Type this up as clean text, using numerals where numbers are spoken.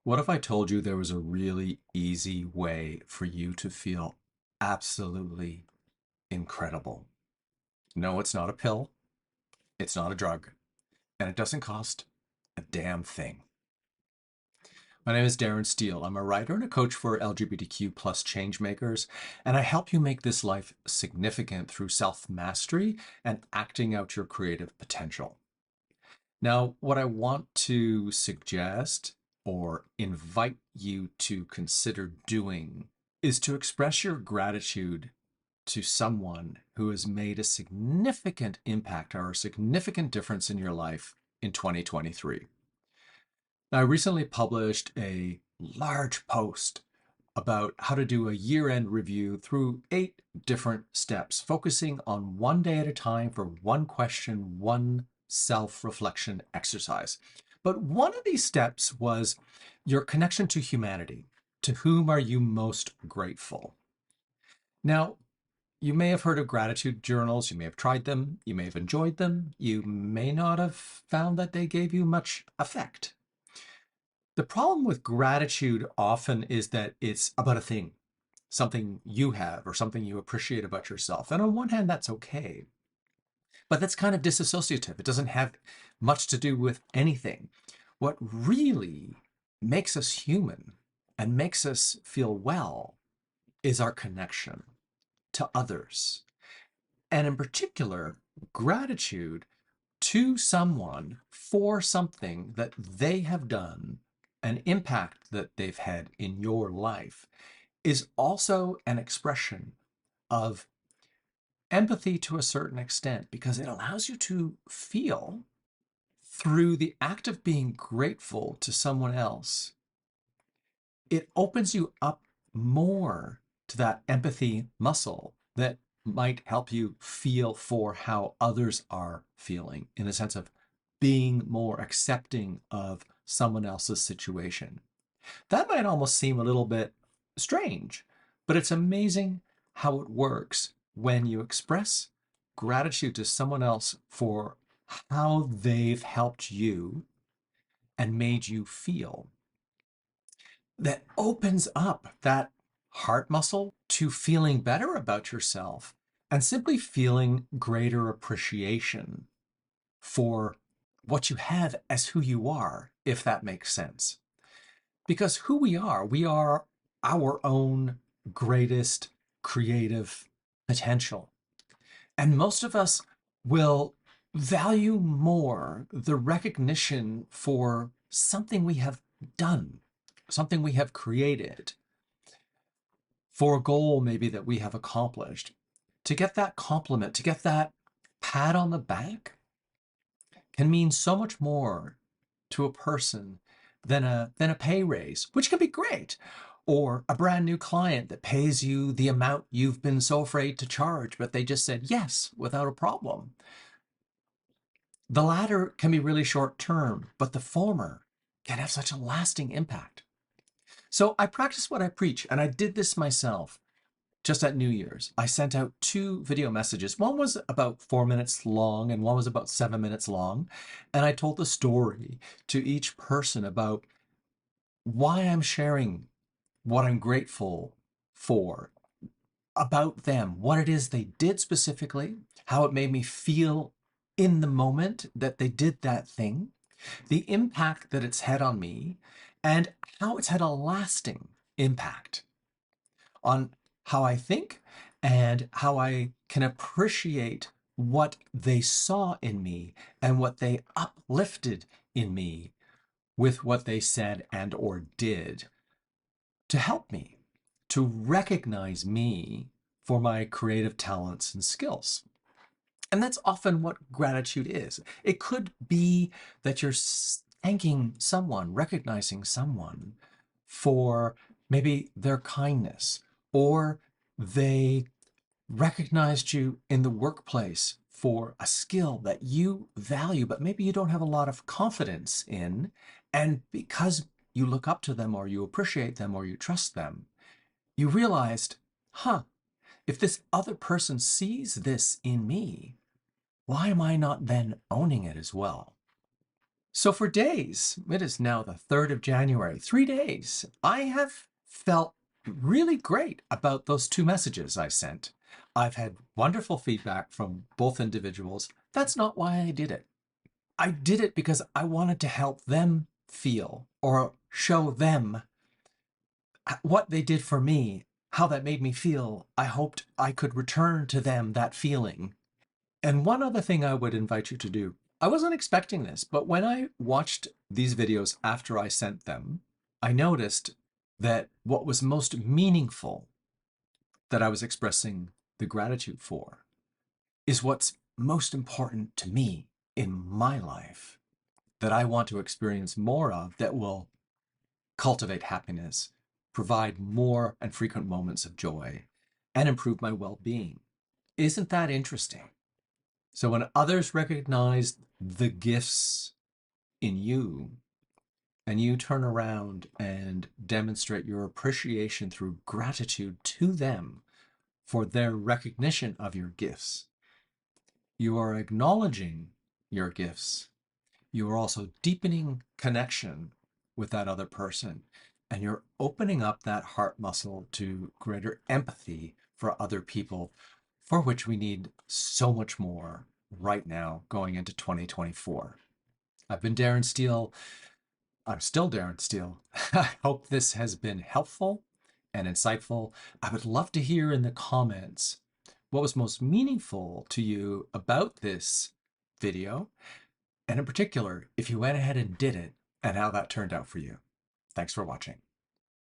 What if I told you there was a really easy way for you to feel absolutely incredible? No, it's not a pill, it's not a drug, and it doesn't cost a damn thing. My name is Darren Stehle. I'm a writer and a coach for LGBTQ plus change makers, and I help you make this life significant through self-mastery and acting out your creative potential. Now, what I want to suggest or invite you to consider doing is to express your gratitude to someone who has made a significant impact or a significant difference in your life in 2023. Now, I recently published a large post about how to do a year-end review through 8 different steps, focusing on one day at a time for one question, one self-reflection exercise. But one of these steps was your connection to humanity. To whom are you most grateful? Now, you may have heard of gratitude journals. You may have tried them. You may have enjoyed them. You may not have found that they gave you much effect. The problem with gratitude often is that it's about a thing, something you have or something you appreciate about yourself. And on one hand, that's okay. But that's kind of disassociative. It doesn't have much to do with anything. What really makes us human and makes us feel well is our connection to others. And in particular, gratitude to someone for something that they have done, an impact that they've had in your life, is also an expression of empathy to a certain extent, because it allows you to feel through the act of being grateful to someone else. It opens you up more to that empathy muscle that might help you feel for how others are feeling, in the sense of being more accepting of someone else's situation. That might almost seem a little bit strange, but it's amazing how it works when you express gratitude to someone else for how they've helped you and made you feel. That opens up that heart muscle to feeling better about yourself and simply feeling greater appreciation for what you have as who you are, if that makes sense. Because who we are our own greatest creative potential. And most of us will value more the recognition for something we have done, something we have created, for a goal maybe that we have accomplished. To get that compliment, to get that pat on the back can mean so much more to a person than a pay raise, which can be great, or a brand new client that pays you the amount you've been so afraid to charge, but they just said yes without a problem. The latter can be really short term, but the former can have such a lasting impact. So I practice what I preach, and I did this myself. Just at New Year's, I sent out 2 video messages. One was about 4 minutes long and one was about 7 minutes long. And I told the story to each person about why I'm sharing what I'm grateful for, about them, what it is they did specifically, how it made me feel in the moment that they did that thing, the impact that it's had on me, and how it's had a lasting impact on how I think and how I can appreciate what they saw in me and what they uplifted in me with what they said and or did to help me, to recognize me for my creative talents and skills. And that's often what gratitude is. It could be that you're thanking someone, recognizing someone for maybe their kindness, or they recognized you in the workplace for a skill that you value, but maybe you don't have a lot of confidence in. And because you look up to them or you appreciate them or you trust them, you realized, if this other person sees this in me, why am I not then owning it as well? So for days, it is now the 3rd of January, 3 days, I have felt really great about those 2 messages I sent. I've had wonderful feedback from both individuals. That's not why I did it. I did it because I wanted to help them feel or show them what they did for me, how that made me feel. I hoped I could return to them that feeling. And one other thing I would invite you to do, I wasn't expecting this, but when I watched these videos after I sent them, I noticed that what was most meaningful that I was expressing the gratitude for is what's most important to me in my life, that I want to experience more of, that will cultivate happiness, provide more and frequent moments of joy, and improve my well-being. Isn't that interesting? So when others recognize the gifts in you, and you turn around and demonstrate your appreciation through gratitude to them for their recognition of your gifts, you are acknowledging your gifts. You are also deepening connection with that other person, and you're opening up that heart muscle to greater empathy for other people, for which we need so much more right now going into 2024. I've been Darren Stehle. I'm still Darren Stehle. I hope this has been helpful and insightful. I would love to hear in the comments what was most meaningful to you about this video, and in particular, if you went ahead and did it and how that turned out for you. Thanks for watching.